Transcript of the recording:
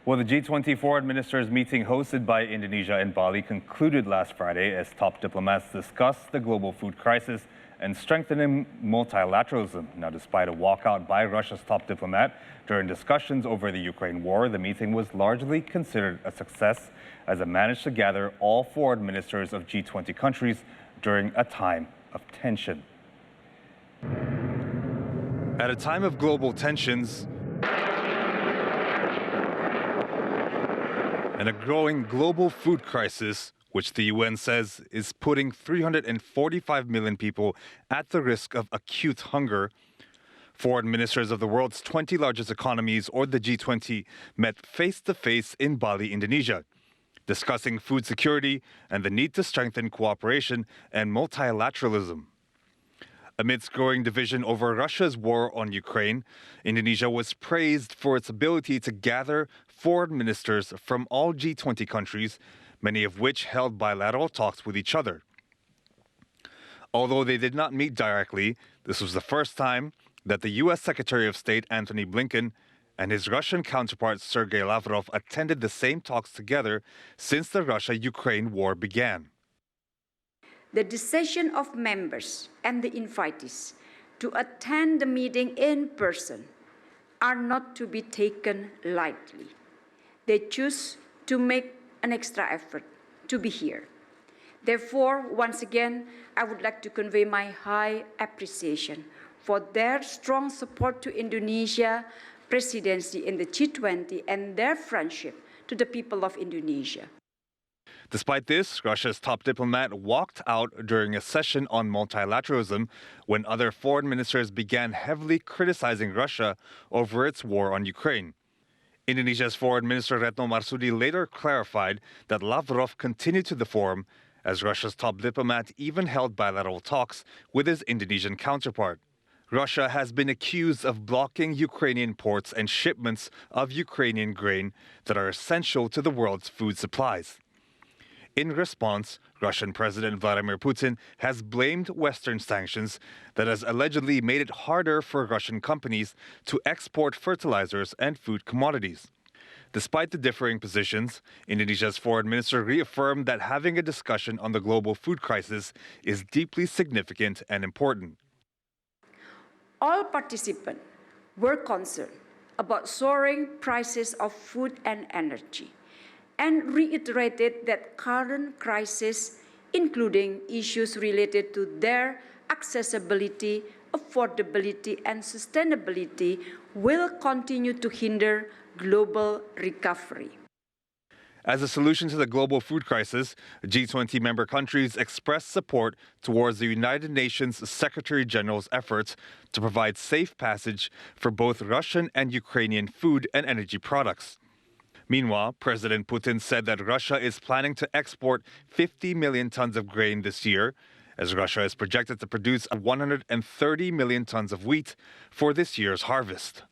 Well, the G20 Foreign Ministers meeting hosted by Indonesia and Bali concluded last Friday as top diplomats discussed the global food crisis and strengthening multilateralism. Now, despite a walkout by Russia's top diplomat during discussions over the Ukraine war, the meeting was largely considered a success as it managed to gather all foreign ministers of G20 countries during a time of tension. At a time of global tensions and a growing global food crisis, which the UN says is putting 345 million people at the risk of acute hunger, foreign ministers of the world's 20 largest economies, or the G20, met face-to-face in Bali, Indonesia, discussing food security and the need to strengthen cooperation and multilateralism. Amidst growing division over Russia's war on Ukraine, Indonesia was praised for its ability to gather foreign ministers from all G20 countries, many of which held bilateral talks with each other. Although they did not meet directly, this was the first time that the U.S. Secretary of State Antony Blinken and his Russian counterpart Sergei Lavrov attended the same talks together since the Russia-Ukraine war began. The decision of members and the invitees to attend the meeting in person are not to be taken lightly. They choose to make an extra effort to be here. Therefore, once again, I would like to convey my high appreciation for their strong support to Indonesia presidency in the G20 and their friendship to the people of Indonesia. Despite this, Russia's top diplomat walked out during a session on multilateralism when other foreign ministers began heavily criticizing Russia over its war on Ukraine. Indonesia's Foreign Minister Retno Marsudi later clarified that Lavrov continued to the forum, as Russia's top diplomat even held bilateral talks with his Indonesian counterpart. Russia has been accused of blocking Ukrainian ports and shipments of Ukrainian grain that are essential to the world's food supplies. In response, Russian President Vladimir Putin has blamed Western sanctions that has allegedly made it harder for Russian companies to export fertilizers and food commodities. Despite the differing positions, Indonesia's foreign minister reaffirmed that having a discussion on the global food crisis is deeply significant and important. All participants were concerned about soaring prices of food and energy, and reiterated that current crisis, including issues related to their accessibility, affordability, and sustainability, will continue to hinder global recovery. As a solution to the global food crisis, G20 member countries expressed support towards the United Nations Secretary General's efforts to provide safe passage for both Russian and Ukrainian food and energy products. Meanwhile, President Putin said that Russia is planning to export 50 million tons of grain this year, as Russia is projected to produce 130 million tons of wheat for this year's harvest.